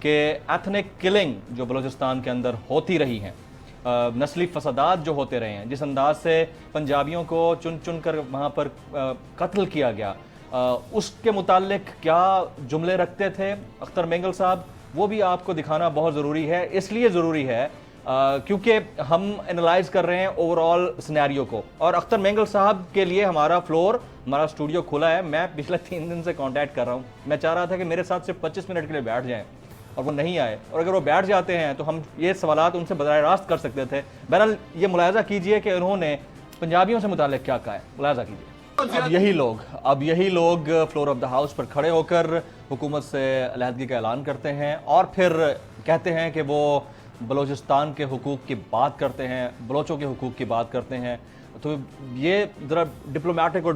کہ ethnic killing جو بلوچستان کے اندر ہوتی رہی ہیں، نسلی فسادات جو ہوتے رہے ہیں، جس انداز سے پنجابیوں کو چن چن کر وہاں پر قتل کیا گیا، اس کے متعلق کیا جملے رکھتے تھے اختر مینگل صاحب، وہ بھی آپ کو دکھانا بہت ضروری ہے. اس لیے ضروری ہے کیونکہ ہم انالائز کر رہے ہیں اوور آل سینیریو کو. اور اختر مینگل صاحب کے لیے ہمارا فلور، ہمارا اسٹوڈیو کھلا ہے. میں پچھلے 3 دن سے کانٹیکٹ کر رہا ہوں. میں چاہ رہا تھا کہ میرے ساتھ صرف 25 منٹ کے لیے بیٹھ جائیں، اور وہ نہیں آئے. اور اگر وہ بیٹھ جاتے ہیں تو ہم یہ سوالات ان سے براہ راست کر سکتے تھے. بہرحال یہ ملاحظہ کیجئے کہ انہوں نے پنجابیوں سے متعلق کیا کہا ہے. ملاحظہ کیجئے. اب یہی لوگ فلور آف دا ہاؤس پر کھڑے ہو کر حکومت سے علیحدگی کا اعلان کرتے ہیں اور پھر کہتے ہیں کہ وہ بلوچستان کے حقوق کی بات کرتے ہیں، بلوچوں کے حقوق کی بات کرتے ہیں. تو یہ ذرا ڈپلومیٹک اور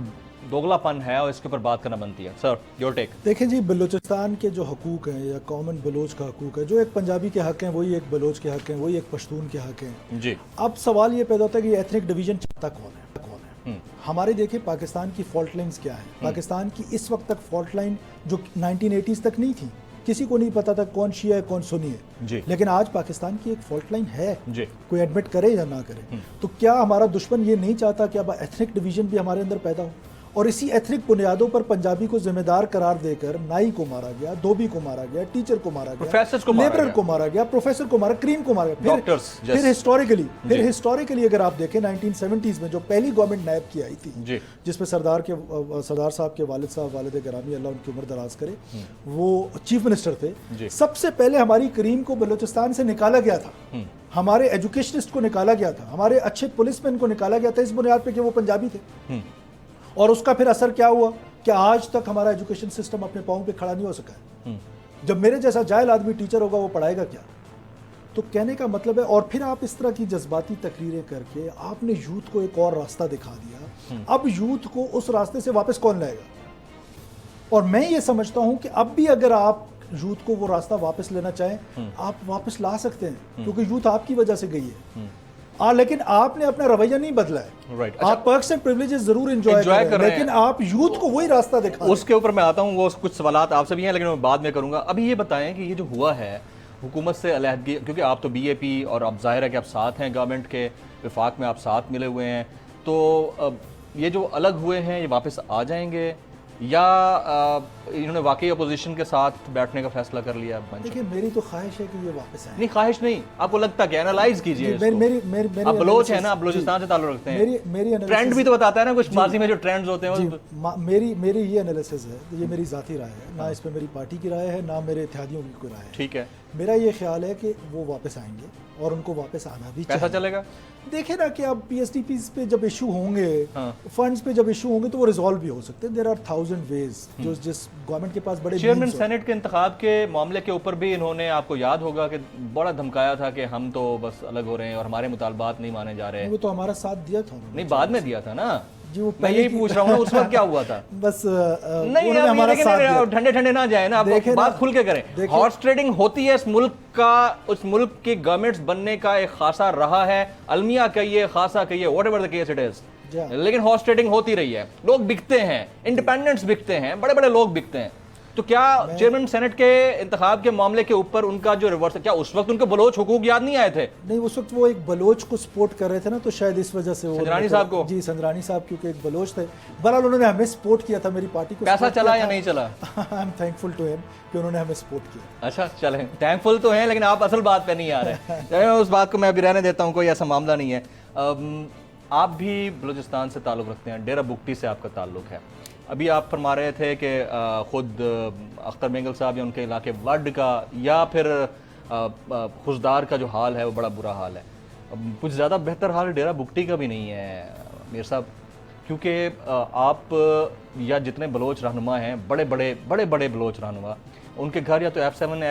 دوگلا پن ہے اور اس کے اوپر بات کرنا بنتی ہے. سر یور ٹیک. دیکھیں جی، بلوچستان کے جو حقوق ہیں یا کامن بلوچ کا حقوق ہے، جو ایک پنجابی کے حق ہیں وہی ایک بلوچ کے حق ہیں، وہی ایک پشتون کے حق ہیں. جی. اب سوال یہ پیدا ہوتا ہے کہ یہ ایتھنک ڈویژن چاہتا کون ہے؟ ہمارے دیکھیں پاکستان کی فالٹ لائنز کیا ہیں. پاکستان کی اس وقت تک فالٹ لائن جو 1980s تک نہیں تھی، کسی کو نہیں پتا تھا کون شیعہ ہے کون سنی ہے. جی. لیکن آج پاکستان کی ایک فالٹ لائن ہے. جی. کوئی ایڈمٹ کرے یا نہ کرے. تو کیا ہمارا دشمن یہ نہیں چاہتا کہ اب ایتھنک ڈویژن بھی ہمارے اندر پیدا ہو؟ اور اسی ایتھنک بنیادوں پر پنجابی کو ذمہ دار قرار دے کر نائی کو مارا گیا، دھوبی کو مارا گیا، ٹیچر کو مارا گیا، لیبرر کو مارا گیا، پروفیسر کو مارا، کریم کو مارا گیا. پھر ہسٹوریکلی اگر آپ دیکھیں 1970s میں جو پہلی گورنمنٹ نیب کی آئی تھی، جس میں سردار صاحب کے والد صاحب، والد گرامی اللہ ان کی عمر دراز کرے، وہ چیف منسٹر تھے. سب سے پہلے ہماری کریم کو بلوچستان سے نکالا گیا تھا، ہمارے ایجوکیشنسٹ کو نکالا گیا تھا، ہمارے اچھے پولیس مین کو نکالا گیا تھا اس بنیاد پہ کہ وہ پنجابی تھے. اور اس کا پھر اثر کیا ہوا کہ آج تک ہمارا ایجوکیشن سسٹم اپنے پاؤں پہ کھڑا نہیں ہو سکا ہے. جب میرے جیسا جاہل آدمی ٹیچر ہوگا وہ پڑھائے گا کیا؟ تو کہنے کا مطلب ہے، اور پھر آپ اس طرح کی جذباتی تقریریں کر کے آپ نے یوتھ کو ایک اور راستہ دکھا دیا. اب یوتھ کو اس راستے سے واپس کون لائے گا؟ اور میں یہ سمجھتا ہوں کہ اب بھی اگر آپ یوتھ کو وہ راستہ واپس لینا چاہیں، آپ واپس لا سکتے ہیں، کیونکہ یوتھ آپ کی وجہ سے گئی ہے. لیکن آپ نے اپنا رویہ نہیں بدلا ہے. آپ پرکس اینڈ پریویلیجز ضرور انجوائے کر رہے ہیں، لیکن آپ یوتھ کو وہی راستہ دکھا. اس کے اوپر میں آتا ہوں، وہ کچھ سوالات آپ سے بھی ہیں لیکن میں بعد میں کروں گا. ابھی یہ بتائیں کہ یہ جو ہوا ہے حکومت سے علیحدگی، کیونکہ آپ تو بی اے پی اور اب ظاہر ہے کہ آپ ساتھ ہیں، گورنمنٹ کے وفاق میں آپ ساتھ ملے ہوئے ہیں، تو یہ جو الگ ہوئے ہیں یہ واپس آ جائیں گے یا انہوں نے واقعی اپوزیشن کے ساتھ بیٹھنے کا فیصلہ کر لیا؟ دیکھیں میری تو خواہش ہے کہ یہ واپس آئیں. نہیں خواہش نہیں، آپ کو لگتا کہ انالائز کیجئے. آپ بلوچ ہیں نا، آپ بلوچستان سے تعلق رکھتے ہیں، ٹرینڈ بھی تو بتاتا ہے نا کچھ ماضی میں جو ٹرینڈز ہوتے ہیں. میری یہ انالیسس ہے، یہ میری ذاتی رائے ہے، نہ اس پہ میری پارٹی کی رائے ہے، نہ میرے اتحادیوں کی کوئی رائے ہے. ٹھیک ہے. میرا یہ خیال ہے کہ وہ واپس آئیں گے اور ان کو واپس آنا بھی چاہیے. کیسا چلے گا؟ دیکھیں نا کہ اب پی ایس ٹی پیز پہ جب ایشو ہوں گے، فنڈز پہ جب ایشو ہوں گے تو وہ ریزالو بھی ہو سکتے ہیں. دیر آر 1000 ویز. جس گورنمنٹ کے پاس بڑے چیئرمین سینٹ کے انتخاب کے معاملے کے اوپر بھی انہوں نے، آپ کو یاد ہوگا کہ بڑا دھمکایا تھا کہ ہم تو بس الگ ہو رہے ہیں اور ہمارے مطالبات نہیں مانے جا رہے. وہ تو ہمارا ساتھ دیا تھا. نہیں بعد میں دیا تھا نا. جی وہ میں یہی پوچھ رہا ہوں اس وقت کیا ہوا تھا؟ بس نہیں ٹھنڈے ٹھنڈے نہ جائیں نا، بات کھل کے کریں. ہارس ٹریڈنگ ہوتی ہے اس ملک کا، اس ملک کی گورنمنٹس بننے کا ایک خاصا رہا ہے. المیہ کہیے، خاصا کہیے، what ever the case it is, لیکن ہارس ٹریڈنگ ہوتی رہی ہے. لوگ بکتے ہیں، انڈیپینڈنٹس بکتے ہیں، بڑے بڑے لوگ بکتے ہیں. تو کیا چیئرمین سینٹ کے انتخاب کے معاملے کے اوپر ان کا جو ریورس ہے، کیا اس وقت ان کو بلوچ حقوق یاد نہیں آئے تھے؟ نہیں، اس وقت وہ ایک بلوچ کو سپورٹ کر رہے تھے نا، تو شاید اس وجہ سے وہ سنجرانی صاحب کو. جی سنجرانی صاحب کیونکہ ایک بلوچ تھے. بہرحال انہوں نے ہمیں سپورٹ کیا تھا، میری پارٹی کو. پیسہ چلا یا نہیں چلا؟ آئی ایم تھینکفل ٹو ہم کہ انہوں نے ہمیں سپورٹ کیا. اچھا چلیں، تھینکفل تو ہیں لیکن آپ اصل بات پہ نہیں آ رہے. اس بات کو میں ابھی رہنے دیتا ہوں، کوئی ایسا معاملہ نہیں ہے. آپ بھی بلوچستان سے تعلق رکھتے ہیں، ڈیرہ بگٹی سے آپ کا تعلق ہے. ابھی آپ فرما رہے تھے کہ خود اختر مینگل صاحب یا ان کے علاقے وڈ کا یا پھر خزدار کا جو حال ہے وہ بڑا برا حال ہے. کچھ زیادہ بہتر حال ڈیرہ بگٹی کا بھی نہیں ہے میر صاحب، کیونکہ آپ یا جتنے بلوچ رہنما ہیں، بڑے بڑے بلوچ رہنما، ان کے گھر یا تو F7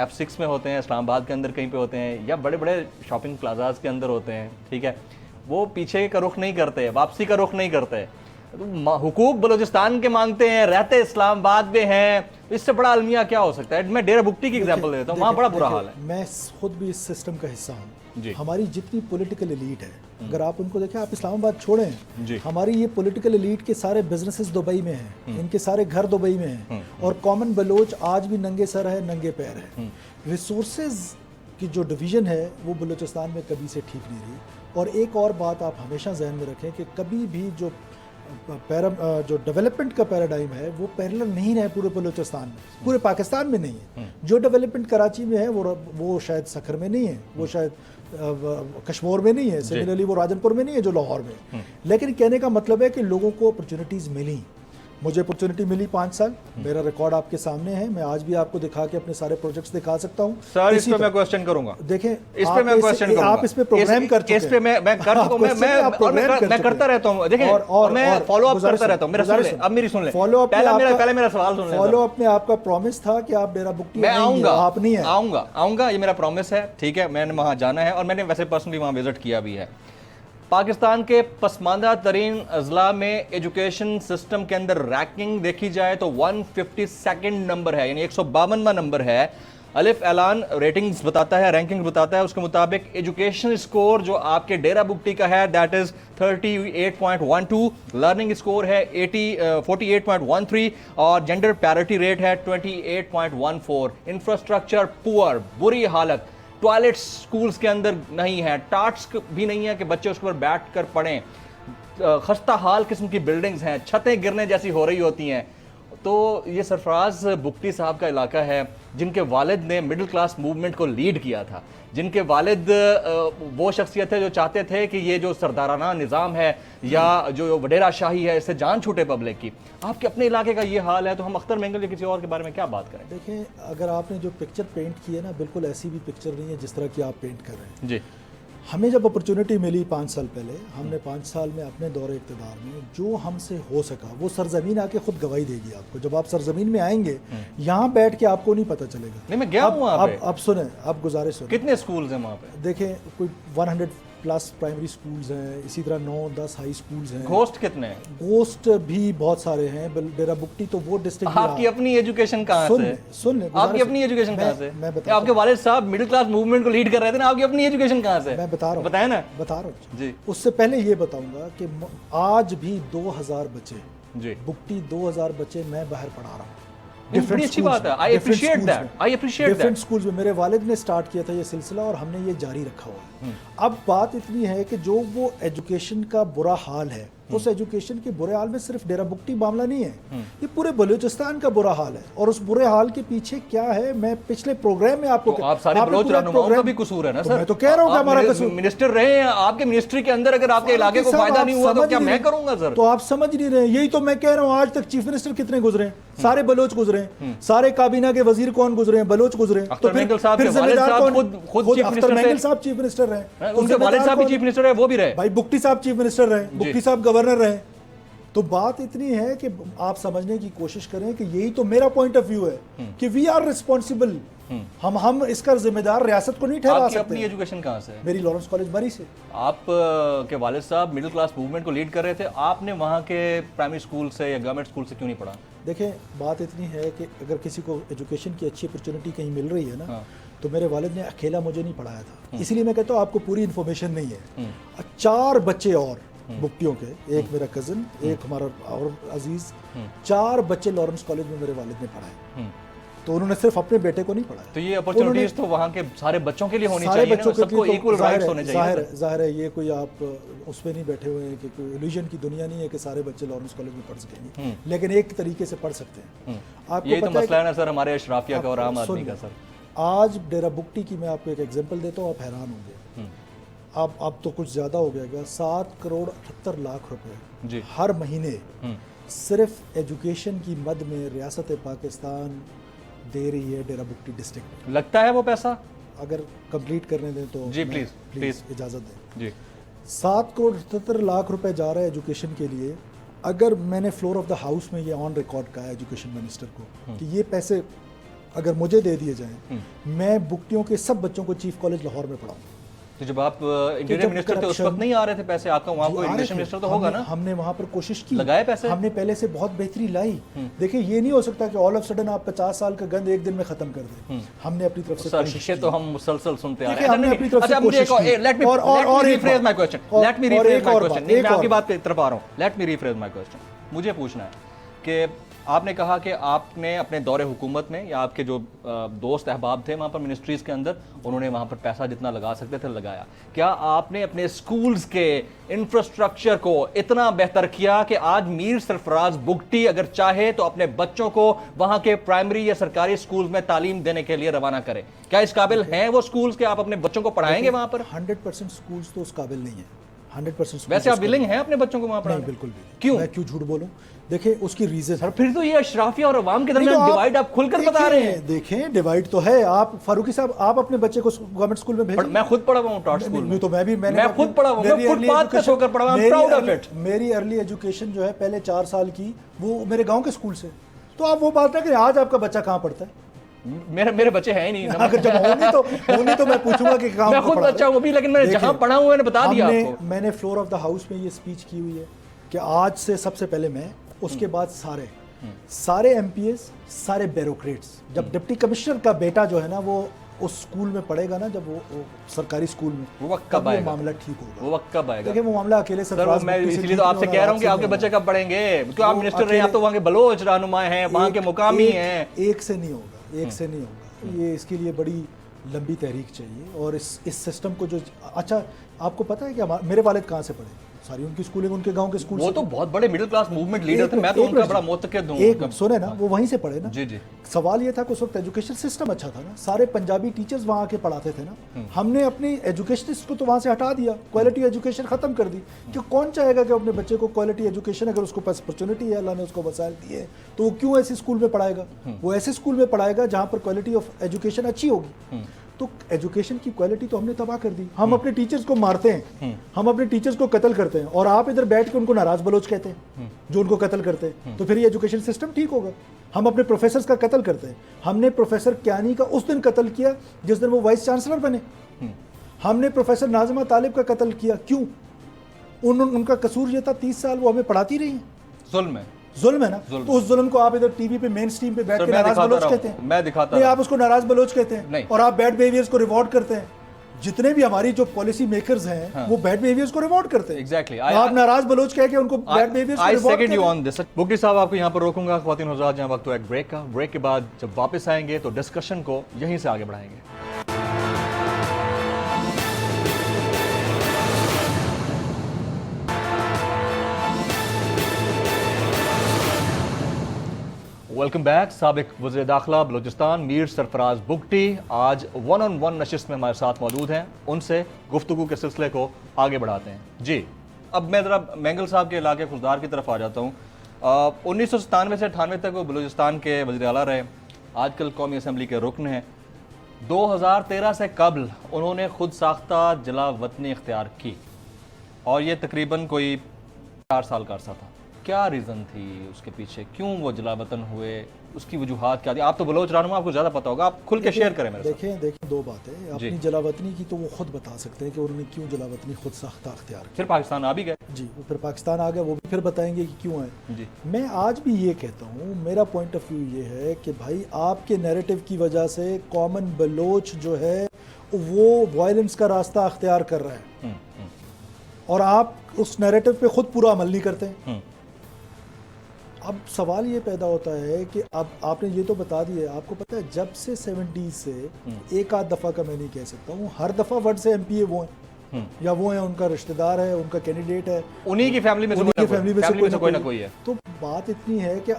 F6 میں ہوتے ہیں، اسلام آباد کے اندر کہیں پہ ہوتے ہیں، یا بڑے بڑے شاپنگ پلازاز کے اندر ہوتے ہیں. ٹھیک ہے، وہ پیچھے کا رخ نہیں کرتے، واپسی کا رخ نہیں کرتے. حقوق بلوچستان کے مانگتے ہیں, رہتے اسلام آباد میں ہیں, اس سے بڑا المیہ کیا ہو سکتا ہے؟ میں ڈیرہ بگٹی کی ایگزامپل دیتا ہوں, وہاں بڑا برا حال ہے. میں خود بھی اس سسٹم کا حصہ ہوں. جی. ہماری جتنی پولیٹیکل ایلیٹ ہے, اگر آپ ان کو دیکھیں, آپ اسلام آباد چھوڑیں, جی. ہماری یہ پولیٹیکل ایلیٹ کے سارے بزنسز دبئی میں ہیں, ان کے سارے گھر دبئی میں ہیں, اور کامن بلوچ آج بھی ننگے سر ہے, ننگے پیر ہے. ریسورسز کی جو ڈویژن ہے وہ بلوچستان میں کبھی سے ٹھیک نہیں رہی. اور ایک اور بات آپ ہمیشہ ذہن میں رکھیں کہ کبھی بھی جو ڈیولپمنٹ کا پیراڈائم ہے وہ پیرلل نہیں رہے پورے بلوچستان میں, پورے پاکستان میں نہیں ہے. جو ڈیولپمنٹ کراچی میں ہے وہ شاید سکھر میں نہیں ہے, وہ شاید کشمور میں نہیں ہے, سملرلی وہ راجن پور میں نہیں ہے جو لاہور میں. لیکن کہنے کا مطلب ہے کہ لوگوں کو اپرچونٹیز ملی. مجھے اپرچونٹی ملی 5 سال, میرا ریکارڈ آپ کے سامنے ہے, میں آج بھی آپ کو دکھا کے اپنے سارے پروجیکٹس دکھا سکتا ہوں. سر اس پہ میں کوسچن کروں گا, دیکھیں اس پہ میں کوسچن کروں گا, آپ اس پہ پروگرام کر چکے ہیں, اس پہ میں کر چکا ہوں, میں کرتا رہتا ہوں. دیکھیں میں فالو اپ کرتا رہتا ہوں. میرا سن لیں, اب میری سن لیں, پہلے میرا سوال سن لیں. فالو اپ میں آپ کا پرومس تھا کہ آپ ڈیرہ بگٹی میں آؤں گا, آپ نہیں ہیں. آؤں گا, یہ میرا پرومس ہے, ٹھیک ہے. میں نے وہاں جانا ہے اور میں نے ویسے پرسنلی وہاں وزٹ کیا بھی ہے. پاکستان کے پسماندہ ترین اضلاع میں ایجوکیشن سسٹم کے اندر رینکنگ دیکھی جائے تو 152 نمبر ہے, یعنی 152واں نمبر ہے. الف اعلان ریٹنگز بتاتا ہے, رینکنگ بتاتا ہے, اس کے مطابق ایجوکیشن سکور جو آپ کے ڈیرہ بگٹی کا ہے دیٹ از 38.12, لرننگ سکور ہے 48.13 اور جینڈر پیرٹی ریٹ ہے 28.14. انفراسٹرکچر پور, بری حالت, ٹوائلٹ سکولز کے اندر نہیں ہے, ٹارٹس بھی نہیں ہے کہ بچے اس پر بیٹھ کر پڑھیں, خستہ حال قسم کی بلڈنگز ہیں, چھتیں گرنے جیسی ہو رہی ہوتی ہیں. تو یہ سرفراز بگٹی صاحب کا علاقہ ہے جن کے والد نے مڈل کلاس موومنٹ کو لیڈ کیا تھا, جن کے والد وہ شخصیت ہے جو چاہتے تھے کہ یہ جو سردارانہ نظام ہے یا جو وڈیرہ شاہی ہے اس سے جان چھوٹے پبلک کی. آپ کے اپنے علاقے کا یہ حال ہے تو ہم اختر مینگل یا کسی اور کے بارے میں کیا بات کریں؟ دیکھیں, اگر آپ نے جو پکچر پینٹ کی ہے نا, بالکل ایسی بھی پکچر نہیں ہے جس طرح کی آپ پینٹ کر رہے ہیں. جی. ہمیں جب اپرچونٹی ملی 5 سال پہلے, ہم نے 5 سال میں اپنے دور اقتدار میں جو ہم سے ہو سکا, وہ سرزمین آ کے خود گواہی دے گی آپ کو. جب آپ سرزمین میں آئیں گے, یہاں بیٹھ کے آپ کو نہیں پتہ چلے گا. نہیں, میں گیا ہوں وہاں پہ. اب سنیں, اب گزارش سنیں. کتنے سکولز ہیں وہاں پہ؟ دیکھیں, کوئی 100+ پرائمری سکولز ہیں, اسی طرح 9-10 ہائی سکولز ہیں. گھوسٹ کتنے ہیں؟ گھوسٹ بھی بہت سارے ہیں. ڈیرہ بگٹی تو وہ ڈسٹرکٹ. آپ کی اپنی ایجوکیشن کہاں سے؟ سن لیں, آپ کی اپنی ایجوکیشن کہاں سے؟ میں بتا, آپ کے والد صاحب مڈل کلاس موومنٹ کو لیڈ کر رہے تھے نا, آپ کی اپنی ایجوکیشن کہاں سے؟ میں بتا رہا ہوں, بتائیں نا. بتا رہا ہوں جی. اس سے پہلے یہ بتاؤں گا کہ آج بھی 2000 بچے, جی, بگٹی 2000 بچے میں باہر پڑھا رہا ہوں. بڑی اچھی بات ہے. I appreciate that. Different schools میں میرے والد نے سٹارٹ کیا تھا یہ سلسلہ, اور ہم نے یہ جاری رکھا ہوا ہے. اب بات اتنی ہے کہ جو وہ ایجوکیشن کا برا حال ہے, اس ایجوکیشن کے برے حال میں صرف ڈیرہ بگٹی معاملہ نہیں ہے, یہ پورے بلوچستان کا برا حال ہے. اور اس برے حال کے پیچھے کیا ہے, میں پچھلے پروگرام میں آپ کو, آپ سارے بلوچ رہنماؤں کا بھی قصور ہے نا سر. میں تو کہہ رہا ہوں کہ ہمارا قصور. منسٹر رہے ہیں آپ کے منسٹری کے اندر, اگر آپ کے علاقے کو فائدہ نہیں ہوا تو کیا میں کروں گا سر؟ تو آپ سمجھ نہیں رہے. یہی تو میں کہہ رہا ہوں, آج تک چیف منسٹر کتنے گزرے ہیں؟ سارے بلوچ گزرے ہیں. سارے کابینہ کے وزیر کون گزرے ہیں؟ بلوچ گزرے ہیں. اختر مینگل صاحب کے والد صاحب خود اختر مینگل صاحب چیف منسٹر رہے, ان کے والد صاحب بھی چیف منسٹر ہے, وہ بھی رہے. بھائی بگٹی صاحب چیف منسٹر رہے, بگٹی صاحب گورنر رہے. تو بات اتنی ہے کہ آپ سمجھنے کی کوشش کریں کہ یہی تو میرا پوائنٹ آف ویو ہے کہ وی آر ریسپانسبل. ہم اس کا ذمہ دار ریاست کو نہیں ٹھہرا سکتے. آپ کی اپنی ایجوکیشن کہاں سے ہے؟ میری لارنس کالج بری سے. آپ کے والد صاحب مڈل کلاس موومنٹ کو لیڈ کر رہے تھے, آپ نے وہاں کے پرائمری اسکول سے یا گورنمنٹ اسکول سے کیوں نہیں پڑھا؟ دیکھیں, بات اتنی ہے کہ اگر کسی کو ایجوکیشن کی اچھی اپرچونٹی کہیں مل رہی ہے نا, تو میرے والد نے اکیلا مجھے نہیں پڑھایا تھا. اسی لیے میں کہتا ہوں آپ کو پوری انفارمیشن نہیں ہے. 4 بچے اور بگٹیوں کے, ایک میرا کزن, ایک ہمارا اور عزیز, 4 بچے لارنس کالج میں میرے والد نے پڑھائے. تو انہوں نے صرف اپنے بیٹے کو نہیں پڑھایا. تو یہ اپرچونٹیز تو وہاں کے سارے بچوں کے لیے ہونی چاہیے نا, سب کو ایکول رائٹس ہونے چاہیے. ظاہر ہے یہ کوئی آپ اس میں نہیں بیٹھے ہوئے ہیں کہ کوئی ایلیوژن کی دنیا نہیں ہے کہ سارے بچے لارنس کالج میں پڑھ سکیں گے, لیکن ایک طریقے سے پڑھ سکتے ہیں. آپ یہی تو مسئلہ ہے نا سر ہمارے اشرافیہ کا اور عام آدمی کا. سر آج ڈیرہ بگٹی کی میں آپ کو ایک ایگزامپل دیتا ہوں, آپ حیران ہوں گے. اب تو کچھ زیادہ ہو گیا گا, 7 کروڑ 78 لاکھ روپے ہر مہینے صرف ایجوکیشن کی مد میں ریاست پاکستان دے رہی ہے ڈیرہ بگٹی ڈسٹرکٹ میں. لگتا ہے وہ پیسہ اگر کمپلیٹ کرنے دیں تو جی پلیز اجازت دیں. جی, 7 کروڑ 78 لاکھ روپے جا رہا ہے ایجوکیشن کے لیے. اگر میں نے فلور آف دا ہاؤس میں یہ آن ریکارڈ کہا ہے ایجوکیشن منسٹر کو کہ یہ پیسے اگر مجھے دے دیے جائیں, میں بگٹیوں کے سب بچوں کو چیف کالج لاہور میں پڑھاؤں. تو جب آپ انٹیریئر منسٹر تھے اس وقت نہیں آ رہے تھے پیسے آپ کا وہاں کوئی ایجوکیشن منسٹر تو ہوگا نا؟ ہم نے وہاں پر کوشش کی, لگائے پیسے, ہم نے پہلے سے بہت بہتری لائی. دیکھیں یہ نہیں ہو سکتا کہ آل آف سڈن آپ 50 سال کا گند ایک دن میں ختم کر دیں. ہم نے اپنی طرف سے کوشش کی, تو ہم مسلسل سنتے آ رہے ہیں. ہم نے اپنی طرف سے کوشش کی. اور ریفریز مائی کوسچن, میں آپ کی بات پہ طرف آ رہا ہوں. لیٹ می ریفریز مائی کوسچن. مجھے پوچھنا ہے کہ آپ نے کہا کہ آپ نے اپنے دور حکومت میں یا آپ کے جو دوست احباب تھے وہاں پر منسٹریز کے اندر, انہوں نے وہاں پر پیسہ جتنا لگا سکتے تھے لگایا. کیا آپ نے اپنے سکولز کے انفراسٹرکچر کو اتنا بہتر کیا کہ آج میر سرفراز بگٹی اگر چاہے تو اپنے بچوں کو وہاں کے پرائمری یا سرکاری سکولز میں تعلیم دینے کے لیے روانہ کرے؟ کیا اس قابل ہیں وہ سکولز کہ آپ اپنے بچوں کو پڑھائیں گے وہاں پر؟ 100% سکولز تو اس قابل نہیں ہیں. 100% ویسے آپ ولنگ ہیں اپنے بچوں کو وہاں پڑھانے؟ بالکل بھی. کیوں؟ میں کیوں جھوٹ بولوں؟ دیکھیں اس کی ریزن سر, پھر تو یہ اشرافیہ اور عوام کے درمیان ڈیوائیڈ آپ کھل کر بتا رہے ہیں. دیکھیں ڈیوائیڈ تو ہے. آپ فاروقی صاحب آپ اپنے بچے کو گورنمنٹ اسکول میں بھیجیں. میں خود پڑھا ہوا ہوں ٹاٹ اسکول میں. تو میں خود پڑھا ہوا ہوں, میں فٹ پاتھ پہ سو کر پڑھا ہوا ہوں. Proud of it. میری ارلی ایجوکیشن جو ہے پہلے 4 سال کی وہ میرے گاؤں کے اسکول سے. تو آپ وہ بات ہے کہ آج آپ کا بچہ کہاں پڑھتا ہے؟ میرے بچے ہیں ہی نہیں. اگر جب ہونی تو میں پوچھوں گا کہ کہاں. میں خود بچہ ہوں ابھی, لیکن میں جہاں پڑھا ہوں میں نے بتا دیا آپ کو. میں نے فلور آف دا ہاؤس میں یہ اسپیچ کی ہوئی ہے کہ آج سے سب سے پہلے میں, اس کے بعد سارے ایم پی ایس, سارے بیوروکریٹس. جب ڈپٹی کمشنر کا بیٹا جو ہے نا وہ اس اسکول میں پڑھے گا نا, جب وہ سرکاری اسکول میں, وہ وقت کب آئے گا؟ معاملہ ٹھیک ہوگا. وہ وقت کب آئے گا؟ دیکھیں وہ معاملہ اکیلے سرفراز میں اسی لیے تو آپ سے کہہ رہا ہوں کہ آپ کے بچے کب پڑھیں گے, کیونکہ آپ منسٹر رہے ہیں, آپ تو وہاں کے بلوچ رہنما ہیں, وہاں کے مقامی ہیں. ایک سے نہیں ہوگا, ایک سے نہیں ہوگا. یہ اس کے لیے بڑی لمبی تحریک چاہیے. اور اس سسٹم کو جو, اچھا آپ کو پتا ہے کہ میرے والد کہاں سے پڑھے؟ ساری ان کی اسکولنگ ان کے گاؤں کے اسکول. وہ تو بہت بڑے مڈل کلاس موومنٹ لیڈر تھے, میں تو ان کا بڑا معتقد ہوں. ایک سنے نا, وہ وہیں سے پڑھے نا. جی جی. سوال یہ تھا کہ اس وقت ایجوکیشن سسٹم اچھا تھا نا, سارے پنجابی ٹیچرز وہاں کے پڑھاتے تھے نا. ہم نے اپنی ایجوکیشنسٹ کو تو وہاں سے ہٹا دیا, کوالٹی ایجوکیشن ختم کر دی. کہ کون چاہے گا کہ اپنے بچے کو کوالٹی ایجوکیشن, اگر اس کو پاس اپرچونٹی ہے, اللہ نے اس کو وسائل دیے, تو وہ کیوں ایسے اسکول میں پڑھائے گا؟ وہ ایسے اسکول میں پڑھائے گا جہاں پر کوالٹی آف ایجوکیشن اچھی ہوگی. تو ایجوکیشن کی کوالٹی تو ہم نے تباہ کر دی. ہم اپنے ٹیچرز کو مارتے ہیں, ہم اپنے ٹیچرز کو قتل کرتے ہیں, اور آپ ادھر بیٹھ کے ان کو ناراض بلوچ کہتے ہیں جو ان کو قتل کرتے ہیں. تو پھر یہ ایجوکیشن سسٹم ٹھیک ہوگا؟ ہم اپنے پروفیسرز کا قتل کرتے ہیں. ہم نے پروفیسر کیانی کا اس دن قتل کیا جس دن وہ وائس چانسلر بنے. ہم نے پروفیسر ناظمہ طالب کا قتل کیا. کیوں؟ ان کا قصور یہ تھا 30 سال وہ ہمیں پڑھاتی رہی ہیں. ظلم ہے نا. تو اس ظلم کو آپ ادھر ٹی وی پہ مین سٹریم پہ بیٹھ کے ناراض بلوچ کہتے ہیں. میں دکھاتا نہیں, آپ اس کو ناراض بلوچ کہتے ہیں, اور آپ بیڈ بیہیویئرز کو ریوارڈ کرتے ہیں. جتنے بھی ہماری جو پالیسی میکرز ہیں وہ بیڈ بیہیویئرز کو ریوارڈ کرتے ہیں. ایگزیکٹلی. آپ ناراض بلوچ کہہ کے ان کو بیڈ بیہیویئرز کو ریوارڈ کرتے ہیں. بگٹی صاحب آپ کو یہاں پر روکوں گا. خواتین حضرات, جہاں وقت تو ایک بریک کا, بریک کے بعد جب واپس آئیں گے تو ڈسکشن کو یہیں سے آگے بڑھائیں گے. Welcome back. سابق وزیر داخلہ بلوچستان میر سرفراز بگٹی آج 1-on-1 نشست میں ہمارے ساتھ موجود ہیں. ان سے گفتگو کے سلسلے کو آگے بڑھاتے ہیں. جی, اب میں ذرا مینگل صاحب کے علاقے خضدار کی طرف آ جاتا ہوں. 1997 سے 98 تک وہ بلوچستان کے وزیر اعلیٰ رہے, آج کل قومی اسمبلی کے رکن ہیں. 2013 سے قبل انہوں نے خود ساختہ جلا وطنی اختیار کی, اور یہ تقریباً کوئی 4 سال کا عرصہ تھا. کیا ریزن تھی اس کے پیچھے, کیوں وہ جلا وطن ہوئے, اس کی وجوہات کیا تھی؟ آپ تو بلوچ رہنما, آپ کو زیادہ پتہ ہوگا, آپ کھل کے شیئر کریں میرے ساتھ. دیکھیں دو باتیں. اپنی جلا وطنی کی تو وہ خود بتا سکتے ہیں کہ انہوں نے کیوں جلا وطنی خود ساختہ اختیار کی. پھر پاکستان آ بھی گئے. جی, وہ پھر پاکستان آ گئے, وہ بھی پھر بتائیں گے کہ کیوں آئے. جی, میں آج بھی یہ کہتا ہوں, میرا پوائنٹ آف ویو یہ ہے کہ بھائی آپ کے نیریٹو کی وجہ سے کامن بلوچ جو ہے وہ وائلنس کا راستہ اختیار کر رہا ہے, اور آپ اس نیریٹو پہ خود پورا عمل نہیں کرتے. اب سوال یہ پیدا ہوتا ہے کہ اب آپ نے یہ تو بتا دیا, آپ کو پتہ ہے جب سے 70s سے ایک آدھ دفعہ کا میں نہیں کہہ سکتا ہوں, ہر دفعہ ورڈ سے ایم پی اے وہ ہیں, یا وہ ہیں, ان کا رشتہ دار ہے, ان کا کینڈیڈیٹ ہے, انہی کی فیملی میں سے کوئی نہ کوئی ہے. تو بات اتنی ہے کہ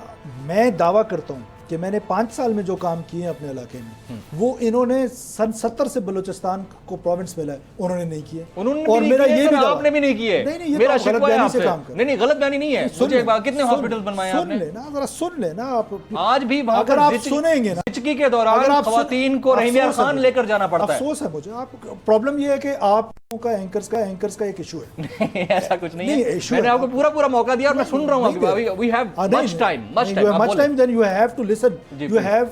میں دعویٰ کرتا ہوں کہ میں نے 5 سال میں جو کام کیے ہیں اپنے علاقے میں, وہ انہوں نے سن 70 سے بلوچستان کو پروونس ملا ہے, انہوں نے نہیں کیے. اور میرا یہ بھی آپ نے بھی نہیں کیے. میرا شکوہ ہے آپ سے. نہیں, غلط بیانی نہیں ہے. مجھے کتنے ہاسپٹل بنوائے آپ نے؟ سن لینا, ذرا سن لینا آپ. آج بھی وہاں اگر آپ سنیں گے نا, زچگی کے دوران خواتین کو رحیم یار خان لے کر جانا پڑتا ہے. افسوس ہے مجھے. آپ پرابلم یہ ہے کہ آپ کا اینکرز کا ایک ایشو ہے. ایسا کچھ نہیں ہے, میں نے آپ کو پورا موقع دیا اور میں سن رہا ہوں. We have much time. You have much time, then you have to listen. You have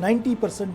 90%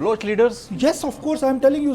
Baloch leaders? Yes, of course, I am telling you.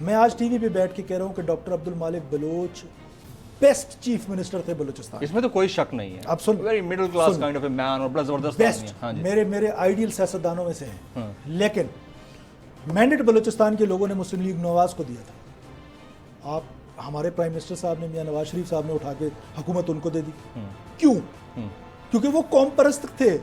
میں آج ٹی وی پہ بیٹھ کے کہہ رہا ہوں کہ ڈاکٹر عبد Malik Baloch best chief minister تھے بلوچستان. اس میں تو کوئی شک نہیں ہے. Absolutely. Very middle class kind of a man اور بڑا زبردست آدمی ہے. ہاں بیسٹ جی. میرے آئیڈیل سیاستدانوں میں سے ہیں. لیکن مینڈیٹ بلوچستان کے لوگوں نے مسلم لیگ نواز کو دیا تھا. آپ ہمارے پرائم منسٹر صاحب نے, میاں نواز شریف صاحب نے اٹھا کے حکومت ان کو دے دی. کیوں؟ کیونکہ وہ قوم پرست تھے.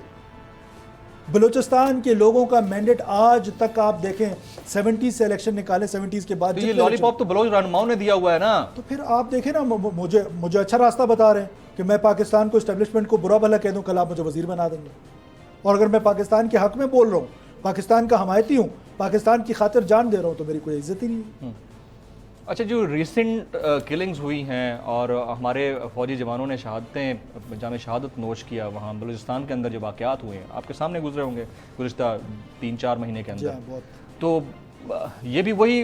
بلوچستان کے لوگوں کا مینڈیٹ آج تک آپ دیکھیں 70s سے الیکشن نکالے, 70s کے بعد یہ لالی پاپ تو بلوچ رہنماؤں نے دیا ہوا ہے نا. تو پھر آپ دیکھیں نا, مجھے اچھا راستہ بتا رہے ہیں کہ میں پاکستان کو اسٹیبلشمنٹ کو برا بھلا کہہ دوں, کل آپ مجھے وزیر بنا دیں گے. اور اگر میں پاکستان کے حق میں بول رہا ہوں, پاکستان کا حمایتی ہوں, پاکستان کی خاطر جان دے رہا ہوں, تو میری کوئی عزت ہی نہیں ہے. اچھا, جو ریسنٹ کلنگز ہوئی ہیں اور ہمارے فوجی جوانوں نے جام شہادت نوش کیا وہاں بلوچستان کے اندر جو واقعات ہوئے ہیں آپ کے سامنے گزرے ہوں گے گزشتہ 3-4 مہینے کے اندر. تو یہ بھی وہی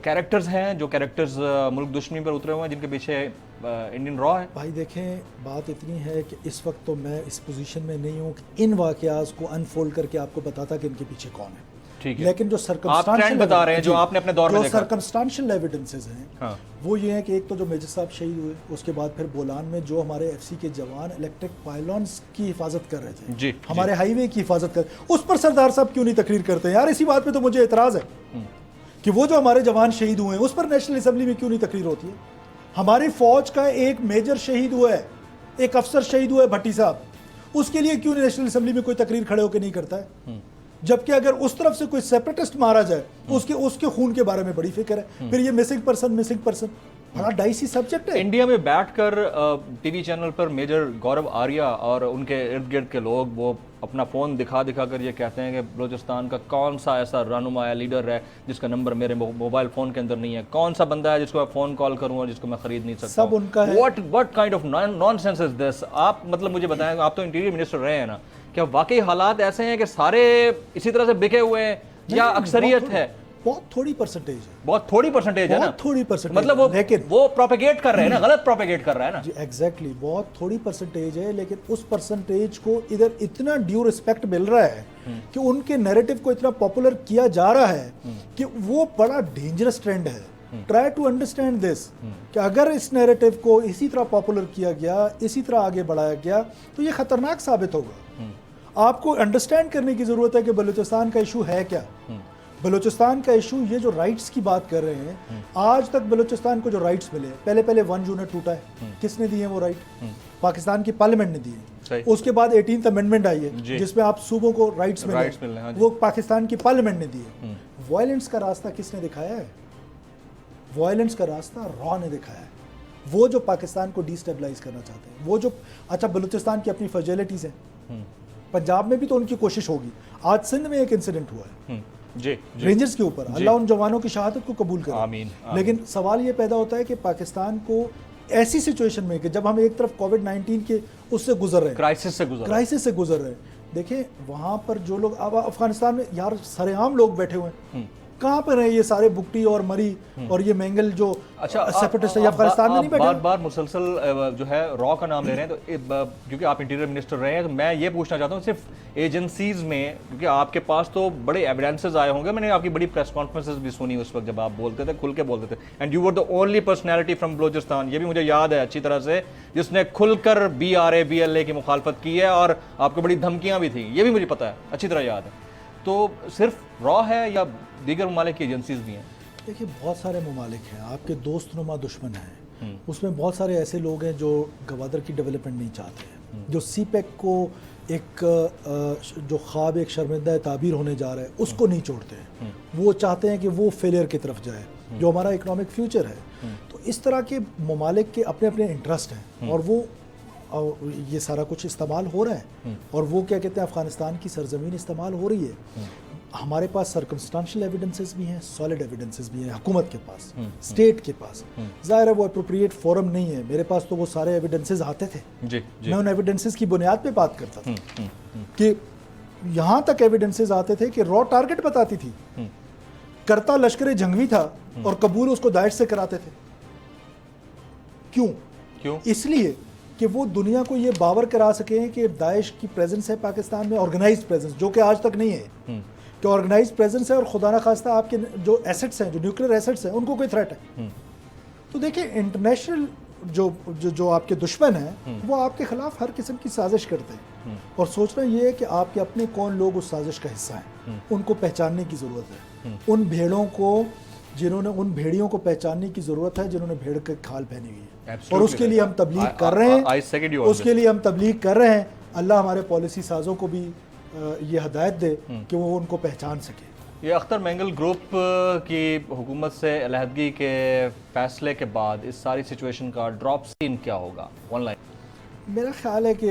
کیریکٹرز ہیں جو کیریکٹرز ملک دشمنی پر اترے ہوئے ہیں جن کے پیچھے انڈین را ہے. بھائی دیکھیں, بات اتنی ہے کہ اس وقت تو میں اس پوزیشن میں نہیں ہوں کہ ان واقعات کو انفولڈ کر کے آپ کو بتاتا کہ ان کے پیچھے کون ہے. لیکن جو سرکمسٹانشل بتا رہے ہیں جو آپ نے اپنے دور میں دیکھا, سرکمسٹانشل ایویڈنسز ہیں وہ یہ ہیں کہ ایک تو جو میجر صاحب شہید ہوئے, اس کے بعد پھر بولان میں جو ہمارے ایف سی کے جوان الیکٹرک پائلونز کی حفاظت کر رہے تھے, ہمارے ہائی وے کی حفاظت کر, اس پر سردار صاحب کیوں نہیں تقریر کرتے ہیں یار؟ اسی بات پہ تو مجھے اعتراض ہے کہ وہ جو ہمارے جوان شہید ہوئے ہیں اس پر نیشنل اسمبلی میں کیوں نہیں تقریر ہوتی ہے؟ ہماری فوج کا ایک میجر شہید ہوا ہے, ایک افسر شہید ہوا ہے بھٹی صاحب, اس کے لیے کیوں نہیں نیشنل اسمبلی میں کوئی تقریر کھڑے ہو کے نہیں کرتا ہے؟ جبکہ اگر اس طرف سے کوئی سیپریٹسٹ مارا جائے اس کے خون کے بارے میں بڑی فکر ہے. پھر یہ مسنگ پرسن بڑا ڈائسی سبجیکٹ ہے. انڈیا میں بیٹھ کر ٹی وی چینل پر میجر گورو آریہ اور ان کے ارد گرد کے لوگ وہ اپنا فون دکھا کر یہ کہتے ہیں کہ بلوچستان کا کون سا ایسا رہنما ہے, لیڈر ہے جس کا نمبر میرے موبائل فون کے اندر نہیں ہے, کون سا بندہ ہے جس کو میں فون کال کروں اور جس کو میں خرید نہیں سکتا. سب ان کا ہے. what kind of nonsense is this? آپ مطلب مجھے بتائیں, آپ تو انٹیریئر منسٹر رہے ہیں نا, کیا واقعی حالات ایسے ہیں کہ سارے اسی طرح سے بکے ہوئے ہیں یا اکثریت ہے؟ بہت تھوڑی پرسنٹیج ہے. بہت تھوڑی پرسنٹیج ہے نا. بہت تھوڑی پرسنٹیج, مطلب وہ پروپیگیٹ کر رہے ہیں نا, غلط پروپیگیٹ کر رہا ہے نا. جی ایگزیکٹلی, بہت تھوڑی پرسنٹیج ہے, لیکن اس پرسنٹیج کو ادھر اتنا ڈیو ریسپیکٹ مل رہا ہے کہ ان کے نیریٹو کو اتنا پاپولر کیا جا رہا ہے کہ وہ بڑا ڈینجرس ٹرینڈ ہے. ٹرائی ٹو انڈرسٹینڈ دس کہ اگر اس نیریٹو کو اسی طرح پاپولر کیا گیا, اسی طرح آگے بڑھایا گیا, تو یہ خطرناک ثابت ہوگا. آپ کو انڈرسٹینڈ کرنے کی ضرورت ہے کہ بلوچستان کا ایشو ہے کیا. بلوچستان کا ایشو یہ جو رائٹس کی بات کر رہے ہیں, آج تک بلوچستان کو جو رائٹس ملے, پہلے 1 یونٹ ٹوٹا ہے, کس نے دیے وہ رائٹ؟ پاکستان کی پارلیمنٹ نے دیے. اس کے بعد 18th امینڈمنٹ آئی ہے جس میں آپ صوبوں کو رائٹس ملے, وہ پاکستان کی پارلیمنٹ نے دیے. وائلنس کا راستہ کس نے دکھایا ہے؟ وائلنس کا راستہ را نے دکھایا ہے. وہ جو پاکستان کو ڈی اسٹیبلائز کرنا چاہتے ہیں, وہ جو اچھا بلوچستان کی اپنی فیجیلٹیز ہیں, پنجاب میں بھی تو ان کی کوشش ہوگی. آج سندھ میں ایک انسیڈنٹ ہوا ہے رینجرز کے اوپر, اللہ ان جوانوں کی شہادت کو قبول کرے. آمین. لیکن سوال یہ پیدا ہوتا ہے کہ پاکستان کو ایسی سچویشن میں کہ جب ہم ایک طرف کووڈ-19 کے اس سے گزر رہے ہیں, کرائسس سے گزر رہے ہیں, دیکھیں وہاں پر جو لوگ اب افغانستان میں یار سرے عام لوگ بیٹھے ہوئے ہیں, کہاں پر ہیں یہ سارے بکٹی اور مری اور یہ مینگل جو سیپریٹسٹ ہے, افغانستان میں نہیں بیٹھے. بار مسلسل جو ہے را کا نام لے رہے ہیں, تو کیونکہ آپ انٹیریئر منسٹر رہے ہیں, تو میں یہ پوچھنا چاہتا ہوں صرف ایجنسیز میں, کیونکہ آپ کے پاس تو بڑے ایویڈنسز آئے ہوں گے, میں نے آپ کی بڑی پریس کانفرنسز بھی سنی اس وقت جب آپ بولتے تھے, کھل کے بولتے تھے, and you were the only personality from Balochistan, یہ بھی مجھے یاد ہے اچھی طرح سے, جس نے کھل کر BRA-BLA کی مخالفت کی ہے, اور آپ کو بڑی دھمکیاں بھی تھیں, یہ بھی مجھے پتہ ہے, اچھی طرح یاد ہے. تو صرف را ہے یا دیگر ممالک کی ایجنسیز بھی ہیں؟ دیکھیے بہت سارے ممالک ہیں, آپ کے دوست نما دشمن ہیں, اس میں بہت سارے ایسے لوگ ہیں جو گوادر کی ڈیولپمنٹ نہیں چاہتے ہیں, جو سی پیک کو ایک جو خواب ایک شرمندہ تعبیر ہونے جا رہا ہے اس کو نہیں چھوڑتے ہیں, وہ چاہتے ہیں کہ وہ فیلئر کی طرف جائے جو ہمارا اکنامک فیوچر ہے. تو اس طرح کے ممالک کے اپنے اپنے انٹرسٹ ہیں, اور وہ یہ سارا کچھ استعمال ہو رہا ہے, اور وہ کیا کہتے ہیں افغانستان کی سرزمین استعمال ہو رہی ہے. ہمارے پاس سرکمسٹانشل ایویڈنسز بھی ہیں, سالڈ ایویڈنسز بھی ہیں حکومت کے پاس, اسٹیٹ کے پاس. ظاہر ہے وہ اپروپریٹ فورم نہیں ہے, میرے پاس تو وہ سارے ایویڈنسز آتے تھے, میں ان ایویڈنسز کی بنیاد پہ بات کرتا تھا کہ یہاں تک ایویڈنسز آتے تھے کہ را ٹارگٹ بتاتی تھی, کرتا لشکر جنگوی تھا اور قبول اس کو داعش سے کراتے تھے. کیوں؟ اس لیے کہ وہ دنیا کو یہ باور کرا سکیں کہ داعش کی پریزنس ہے پاکستان میں, آرگنائزڈ پریزنس, جو کہ آج تک نہیں ہے. کہ آرگنائز پریزنس ہے اور خدا نخواستہ آپ کے جو ایسٹس ہیں، جو نیوکلیر ایسٹس ہیں، ان کو کوئی تھریٹ ہے. تو دیکھیں انٹرنیشنل جو آپ کے دشمن ہیں وہ آپ کے خلاف ہر قسم کی سازش کرتے ہیں، اور سوچنا یہ ہے کہ آپ کے اپنے کون لوگ اس سازش کا حصہ ہیں، ان کو پہچاننے کی ضرورت ہے. ان بھیڑوں کو ان بھیڑیوں کو پہچاننے کی ضرورت ہے جنہوں نے بھیڑ کے کھال پہنی ہوئی ہے، اور اس کے لیے ہم تبلیغ کر رہے ہیں. اس کے لیے ہم تبلیغ کر رہے ہیں. اللہ ہمارے پالیسی سازوں کو بھی یہ ہدایت دے کہ وہ ان کو پہچان سکے. یہ اختر مینگل گروپ کی حکومت سے علیحدگی کے فیصلے کے بعد اس ساری سچویشن کا ڈراپ سین کیا ہوگا آن لائن؟ میرا خیال ہے کہ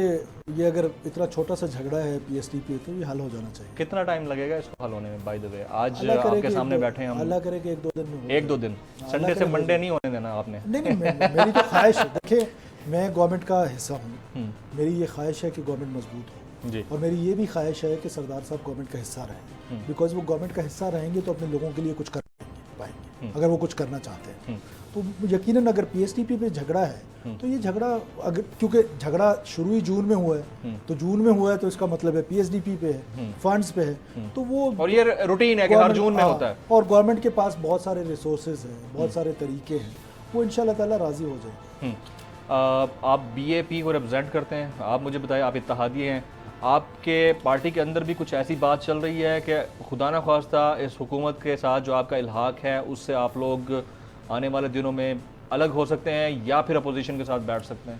یہ اگر اتنا چھوٹا سا جھگڑا ہے پی ایس ٹی پی تو یہ حل ہو جانا چاہیے. کتنا ٹائم لگے گا اس کو حل ہونے میں؟ بائی دا وے آج آپ کے سامنے بیٹھے ہیں ہم. اللہ کرے کہ 1-2 دن میں. 1-2 دن؟ سنڈے سے منڈے نہیں ہونے دینا آپ نے؟ نہیں، میری تو خواہش ہے. دیکھیں میں گورنمنٹ کا حصہ ہوں، میری یہ خواہش ہے کہ گورنمنٹ مضبوط ہو، جی، اور میری یہ بھی خواہش ہے کہ سردار صاحب گورنمنٹ کا حصہ رہیں، بیکاز وہ گورنمنٹ کا حصہ رہیں گے تو اپنے لوگوں کے لیے کچھ کر پائیں گے اگر وہ کچھ کرنا چاہتے ہیں. تو یقیناً اگر پی ایس ٹی پی پہ جھگڑا ہے تو یہ جھگڑا اگر کیونکہ جھگڑا شروع ہی جون میں ہوا ہے، تو جون میں ہوا ہے تو اس کا مطلب ہے پی ایس ڈی پی پہ ہے، فنڈز پہ ہے، تو وہ اور یہ روٹین ہے کہ ہر جون میں ہوتا ہے. اور گورنمنٹ کے پاس بہت سارے ریسورسز ہیں، بہت سارے طریقے ہیں، وہ انشاءاللہ تعالیٰ راضی ہو جائیں. آپ بی اے پی کو ریپرزینٹ کرتے ہیں، آپ مجھے بتائیں، آپ اتحادی ہیں، آپ کے پارٹی کے اندر بھی کچھ ایسی بات چل رہی ہے کہ خدا نہ خواستہ اس حکومت کے ساتھ جو آپ کا الحاق ہے اس سے آپ لوگ آنے والے دنوں میں الگ ہو سکتے ہیں یا پھر اپوزیشن کے ساتھ بیٹھ سکتے ہیں؟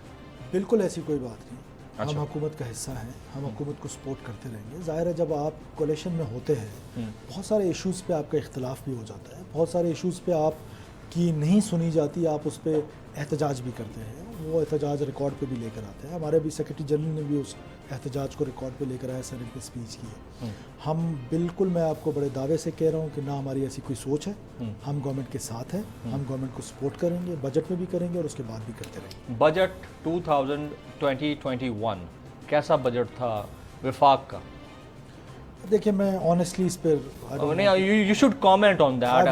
بالکل ایسی کوئی بات نہیں. ہم حکومت کا حصہ ہیں، ہم حکومت کو سپورٹ کرتے رہیں گے. ظاہر ہے جب آپ کولیشن میں ہوتے ہیں بہت سارے ایشوز پہ آپ کا اختلاف بھی ہو جاتا ہے، بہت سارے ایشوز پہ آپ کی نہیں سنی جاتی، آپ اس پہ احتجاج بھی کرتے ہیں. وہ احتجاج ریکارڈ پہ بھی لے کر آتے ہیں. ہمارے بھی سیکرٹری جنرل نے بھی اس احتجاج کو ریکارڈ پہ لے کر آیا، سینٹ پہ اسپیچ کی ہے. ہم بالکل، میں آپ کو بڑے دعوے سے کہہ رہا ہوں کہ نہ ہماری ایسی کوئی سوچ ہے. ہم گورنمنٹ کے ساتھ ہیں، ہم گورنمنٹ کو سپورٹ کریں گے، بجٹ میں بھی کریں گے اور اس کے بعد بھی کرتے رہیں گے. بجٹ 2021 کیسا بجٹ تھا وفاق کا؟ دیکھیں میں آنیسٹلی اس پر You should comment on that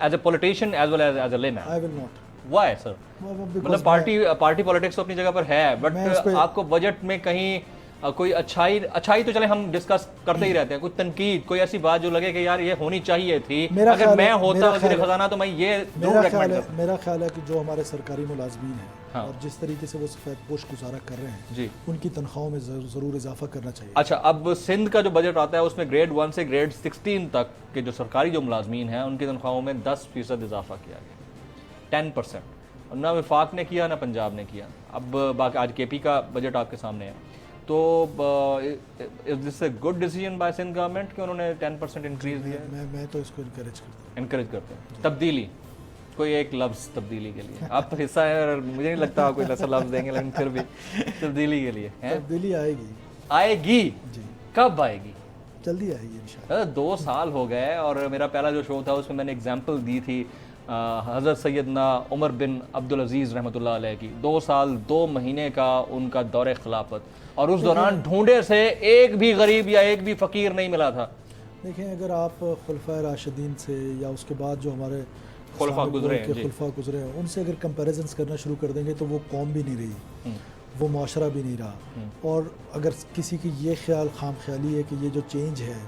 as a politician as well as a layman. I will not. Why sir? مطلب پارٹی پالیٹکس تو اپنی جگہ پر ہے، بٹ آپ کو بجٹ میں کہیں کوئی اچھائی تو چلے ہم ڈسکس کرتے ہی رہتے ہیں، کوئی تنقید، کوئی ایسی بات جو لگے کہ یار یہ ہونی چاہیے تھی، اگر میں ہوتا وزیر خزانہ تو میں یہ ضرور ریکمینڈ کرتا. میرا خیال ہے کہ جو ہمارے سرکاری ملازمین ہیں اور جس طریقے سے وہ سفید پوش گزارا کر رہے ہیں جی، ان کی تنخواہوں میں ضرور اضافہ کرنا چاہیے. اچھا، اب سندھ کا جو بجٹ آتا ہے اس میں گریڈ 1 سے گریڈ 16 تک کے جو سرکاری جو ملازمین ہیں ان کی تنخواہوں میں 10% اضافہ کیا گیا، 10%. نہ وفاق نے کیا نہ پنجاب نے کیا. اب باقی آج کے پی کا بجٹ آپ کے سامنے ہے، تو is this a good decision by Sindh government کہ انہوں نے 10% انکریز دیا ہے؟ میں تو اس کو انکریج کرتا ہوں. تبدیلی، کوئی ایک لفظ تبدیلی کے لیے آپ تو حصہ ہے، اور مجھے نہیں لگتا کوئی ایسا لفظ دیں گے، لیکن پھر بھی تبدیلی کے لیے تبدیلی آئے گی. جی، کب آئے گی؟ جلدی آئے گی انشاءاللہ. 2 سال ہو گئے، اور میرا پہلا جو شو تھا اس میں نے ایگزامپل دی تھی حضرت سیدنا عمر بن عبدالعزیز رحمۃ اللہ علیہ کی. 2 سال 2 مہینے کا ان کا دور خلافت، اور اس دوران ڈھونڈے سے ایک بھی غریب یا ایک بھی فقیر نہیں ملا تھا. دیکھیں اگر آپ خلفائے راشدین سے یا اس کے بعد جو ہمارے خلفاء گزرے ہیں ان سے اگر کمپیریزنس کرنا شروع کر دیں گے تو وہ قوم بھی نہیں رہی، وہ معاشرہ بھی نہیں رہا. اور اگر کسی کی یہ خام خیالی ہے کہ یہ جو چینج ہے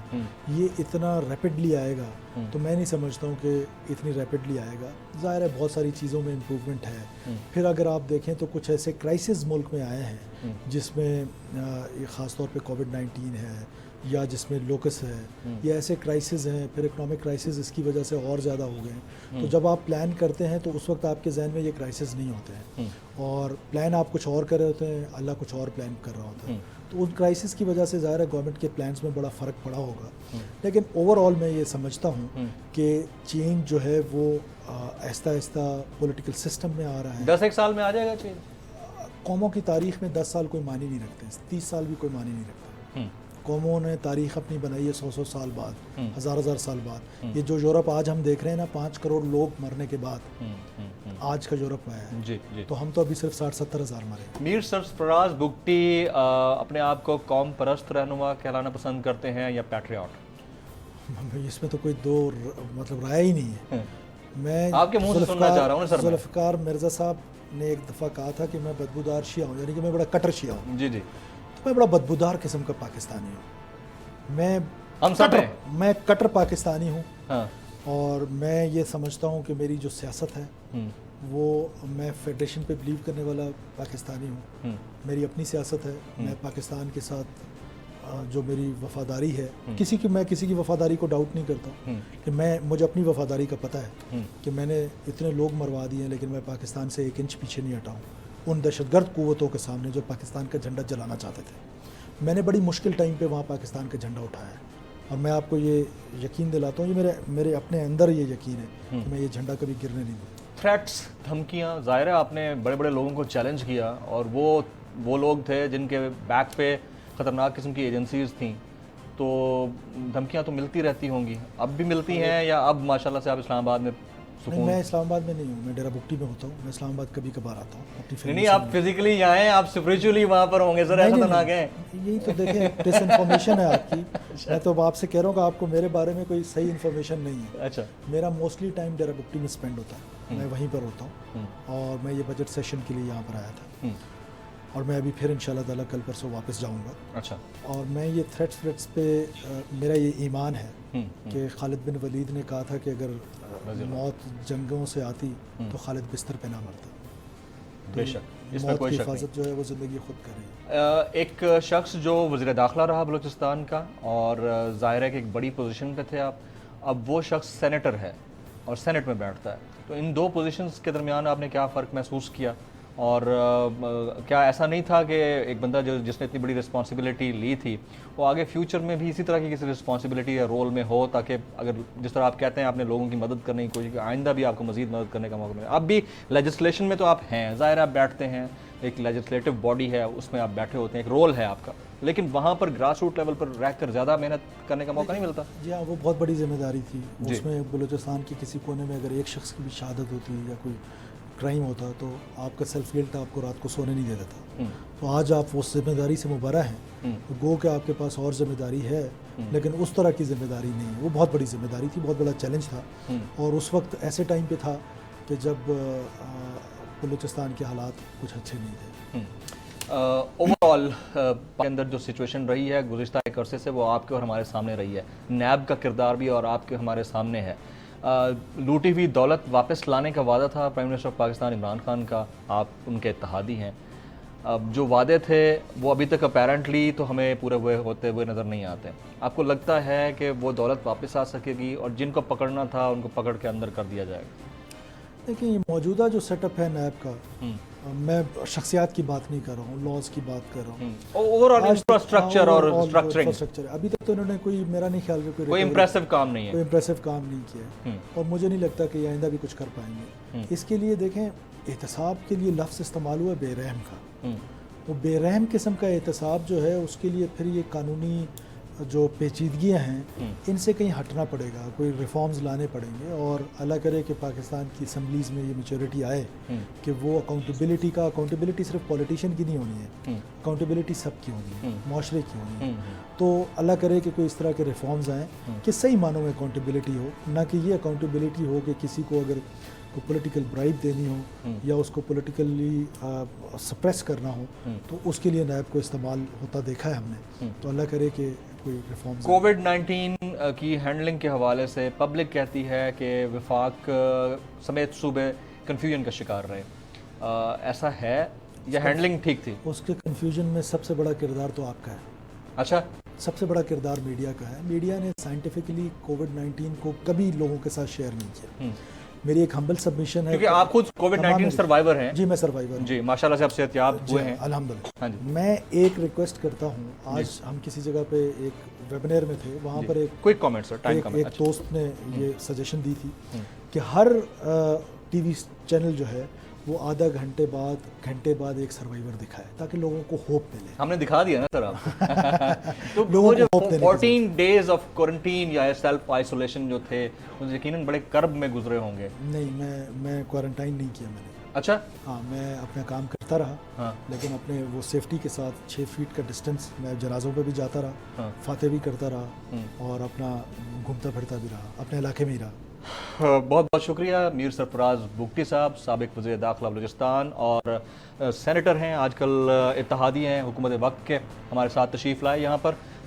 یہ اتنا ریپڈلی آئے گا، تو میں نہیں سمجھتا ہوں کہ اتنی ریپڈلی آئے گا. ظاہر ہے بہت ساری چیزوں میں امپروومنٹ ہے. پھر اگر آپ دیکھیں تو کچھ ایسے کرائسس ملک میں آئے ہیں جس میں خاص طور پہ کووڈ-19 ہے یا جس میں لوکس ہے، یہ ایسے کرائسز ہیں. پھر اکنامک کرائسز اس کی وجہ سے اور زیادہ ہو گئے ہیں. تو جب آپ پلان کرتے ہیں تو اس وقت آپ کے ذہن میں یہ کرائسز نہیں ہوتے ہیں، اور پلان آپ کچھ اور کر رہے ہوتے ہیں، اللہ کچھ اور پلان کر رہا ہوتا ہے. تو ان کرائسس کی وجہ سے ظاہر ہے گورنمنٹ کے پلانس میں بڑا فرق پڑا ہوگا. لیکن اوور آل میں یہ سمجھتا ہوں کہ چینج جو ہے وہ آہستہ آہستہ پولیٹیکل سسٹم میں آ رہا ہے. 10 سال میں آ جائے گا چینج؟ قوموں کی تاریخ میں 10 سال کوئی معنی نہیں رکھتے، 30 سال بھی کوئی معنی نہیں رکھتا. قوموں نے تاریخ اپنی بنائی ہے 100 سال بعد، ہزار سال بعد. یہ جو یورپ آج ہم دیکھ رہے ہیں نا، 5 کروڑ لوگ مرنے کے بعد آج کا یورپ آیا ہے. جی جی. تو ہم تو ابھی صرف 60-70 ہزار مرے. میر سرفراز بگٹی اپنے آپ کو قوم پرست رہنما کہلانا پسند کرتے ہیں یا پیٹریاٹ؟ اس میں تو کوئی دو مطلب رائے ہی نہیں ہے. میں آپ کے منہ سے سننا چاہ رہا ہوں سر. ذوالفقار مرزا صاحب نے ایک دفعہ کہا تھا کہ میں بدبودار شیعہ ہوں، یعنی کہ میں بڑا کٹر شیعہ ہوں. جی جی. تو میں بڑا بدبودار قسم کا پاکستانی ہوں. میں ہم سب ہیں. میں کٹر پاکستانی ہوں ہاں. اور میں یہ سمجھتا ہوں کہ میری جو سیاست ہے وہ میں فیڈریشن پہ بلیو کرنے والا پاکستانی ہوں. میری اپنی سیاست ہے. میں پاکستان کے ساتھ جو میری وفاداری ہے میں کسی کی وفاداری کو ڈاؤٹ نہیں کرتا کہ مجھے اپنی وفاداری کا پتہ ہے کہ میں نے اتنے لوگ مروا دیے ہیں لیکن میں پاکستان سے 1 انچ پیچھے نہیں ہٹا ہوں ان دہشت گرد قوتوں کے سامنے جو پاکستان کا جھنڈا جلانا چاہتے تھے. میں نے بڑی مشکل ٹائم پہ وہاں پاکستان کا جھنڈا اٹھایا ہے اور میں آپ کو یہ یقین دلاتا ہوں, یہ میرے اپنے اندر یہ یقین ہے کہ میں یہ جھنڈا کبھی گرنے نہیں دوں. تھریٹس, دھمکیاں, ظاہر ہے آپ نے بڑے بڑے لوگوں کو چیلنج کیا اور وہ لوگ تھے جن کے بیک پہ خطرناک قسم کی ایجنسیز تھیں, تو دھمکیاں تو ملتی رہتی ہوں گی, اب بھی ملتی ہیں یا اب ماشاءاللہ سے آپ اسلام آباد میں نہیں, میں اسلام آباد میں نہیں ہوں, میں ڈیرہ بگٹی میں ہوتا ہوں. میں اسلام آباد کبھی کبھار آتا ہوں اپنی فیملی. نہیں, آپ فزیکلی یہاں ہیں, آپ اسپریچولی وہاں پر ہوں گے سر, ایسا تو نہ کہیں. یہی تو دیکھیں ڈس انفارمیشن ہے آپ کی. میں تو آپ سے کہہ رہا ہوں کہ آپ کو میرے بارے میں کوئی صحیح انفارمیشن نہیں ہے. اچھا. میرا موسٹلی ٹائم ڈیرہ بگٹی میں اسپینڈ ہوتا ہے, میں وہیں پر ہوتا ہوں اور میں یہ بجٹ سیشن کے لیے یہاں پر آیا تھا اور میں ابھی پھر انشاءاللہ تعالیٰ کل پرسوں واپس جاؤں گا. اچھا. اور میں یہ تھریٹس پہ میرا یہ ایمان ہے کہ خالد بن ولید نے کہا تھا کہ اگر موت جنگوں سے آتی تو خالد بستر پہ نہ مرتا. بے شک, اس میں موت کوئی کی شک نہیں. حفاظت جو ہے وہ زندگی خود کر رہی ہے. ایک شخص جو وزیر داخلہ رہا بلوچستان کا اور ظاہر ہے کہ ایک بڑی پوزیشن پہ تھے آپ, اب وہ شخص سینیٹر ہے اور سینٹ میں بیٹھتا ہے, تو ان دو پوزیشنز کے درمیان آپ نے کیا فرق محسوس کیا اور کیا ایسا نہیں تھا کہ ایک بندہ جس نے اتنی بڑی رسپانسبلٹی لی تھی وہ آگے فیوچر میں بھی اسی طرح کی کسی رسپانسبلٹی یا رول میں ہو, تاکہ اگر جس طرح آپ کہتے ہیں آپ نے لوگوں کی مدد کرنے کی کوشش کی, آئندہ بھی آپ کو مزید مدد کرنے کا موقع ملے. اب بھی لیجسلیشن میں تو آپ ہیں, ظاہر آپ بیٹھتے ہیں, ایک لیجسلیٹو باڈی ہے اس میں آپ بیٹھے ہوتے ہیں, ایک رول ہے آپ کا, لیکن وہاں پر گراس روٹ لیول پر رہ کر زیادہ محنت کرنے کا موقع نہیں ملتا. جی ہاں, وہ بہت بڑی ذمہ داری تھی. اس میں بلوچستان کے کسی کونے میں اگر ایک شخص کی بھی شہادت ہوتی یا کوئی کرائم ہوتا تو آپ کا سیلف گلٹ آپ کو رات کو سونے نہیں دے دیتا. تو آج آپ اس ذمہ داری سے مبرہ ہیں, گو کہ آپ کے پاس اور ذمہ داری ہے لیکن اس طرح کی ذمہ داری نہیں ہے. وہ بہت بڑی ذمہ داری تھی, بہت بڑا چیلنج تھا اور اس وقت ایسے ٹائم پہ تھا کہ جب بلوچستان کے حالات کچھ اچھے نہیں تھے. اوور آل کے اندر جو سچویشن رہی ہے گزشتہ ایک عرصے سے وہ آپ کے اور ہمارے سامنے رہی ہے, نیب کا کردار بھی اور آپ کے ہمارے سامنے ہے. لوٹی ہوئی دولت واپس لانے کا وعدہ تھا prime minister of Pakistan Imran Khan کا, آپ ان کے اتحادی ہیں. اب جو وعدے تھے وہ ابھی تک اپیرنٹلی تو ہمیں پورے ہوتے ہوئے نظر نہیں آتے. آپ کو لگتا ہے کہ وہ دولت واپس آ سکے گی اور جن کو پکڑنا تھا ان کو پکڑ کے اندر کر دیا جائے گا؟ دیکھیں, یہ موجودہ جو سیٹ اپ ہے نیب کا, میں شخصیات کی بات نہیں کر رہا ہوں, لاز کی بات کر رہا ہوں. اوور آل انفراسٹرکچر اور اسٹرکچرنگ ابھی تک تو انہوں نے میرا نہیں خیال کہ کوئی امپریسو کام نہیں ہے, کوئی امپریسو کام نہیں کیا اور مجھے نہیں لگتا کہ آئندہ بھی کچھ کر پائیں گے. اس کے لیے دیکھیں, احتساب کے لیے لفظ استعمال ہوا بے رحم کا. وہ بے رحم قسم کا احتساب جو ہے اس کے لیے پھر یہ قانونی جو پیچیدگیاں ہیں ان سے کہیں ہٹنا پڑے گا, کوئی ریفارمز لانے پڑیں گے اور اللہ کرے کہ پاکستان کی اسمبلیز میں یہ میچورٹی آئے کہ وہ اکاؤنٹیبلٹی صرف پولیٹیشین کی نہیں ہونی ہے, اکاؤنٹیبلٹی سب کی ہونی ہے, معاشرے کی ہونی ہے. تو اللہ کرے کہ کوئی اس طرح کے ریفارمز آئیں کہ صحیح معنوں میں اکاؤنٹیبلٹی ہو, نہ کہ یہ اکاؤنٹیبلٹی ہو کہ کسی کو اگر کو پولیٹیکل برائب دینی ہو یا اس کو پولیٹیکلی سپریس کرنا ہو تو اس کے لیے نیب کو استعمال ہوتا دیکھا ہے ہم نے. تو اللہ کرے کہ کوئی ریفارمز. کووڈ-19 کی ہینڈلنگ کے حوالے سے پبلک کہتی ہے کہ وفاق سمیت صوبے کنفیوژن کا شکار رہے, ایسا ہے یا ہینڈلنگ ٹھیک تھی؟ اس کے کنفیوژن میں سب سے بڑا کردار تو آپ کا ہے. اچھا, سب سے بڑا کردار میڈیا کا ہے. میڈیا نے سائنٹیفکلی کووڈ-19 کو کبھی لوگوں کے ساتھ شیئر نہیں کیا. میری ایک ہمبل سبمیشن ہے, کیونکہ آپ خود کووڈ-19 سروائیور ہیں. جی, میں سروائیور ہوں. جی, ماشاءاللہ سے آپ صحتیاب ہوئے ہیں الحمدللہ. ہاں جی. میں ایک ریکویسٹ کرتا ہوں, آج ہم کسی جگہ پہ ایک ویبینر میں تھے, وہاں پر کوئک کامنٹ سر, ٹائم کامنٹ. ایک دوست نے یہ سجیشن دی تھی کہ ہر ٹی وی چینل جو ہے وہ آدھا گھنٹے بعد ایک سروائیور دکھائے تاکہ لوگوں کو ہوپ ملے. ہم نے دکھا دیا نا سر آپ. تو وہ جو 14 ڈیز آف کوارنٹین یا سیلف آئسولیشن جو تھے یقیناً بڑے کرب میں گزرے ہوں گے. نہیں, میں کوارنٹائن نہیں کیا میں نے. اچھا. ہاں, میں اپنا کام کرتا رہا لیکن اپنے وہ سیفٹی کے ساتھ 6 فیٹ کا ڈسٹینس, میں جنازوں پہ بھی جاتا رہا, فاتح بھی کرتا رہا اور اپنا گھومتا پھرتا بھی رہا, اپنے علاقے میں ہی رہا. بہت بہت شکریہ میر سرفراز بگٹی صاحب, سابق وزیر داخلہ بلوچستان اور سینیٹر ہیں, آج کل اتحادی ہیں حکومت وقت کے, ہمارے ساتھ تشریف لائے یہاں پر.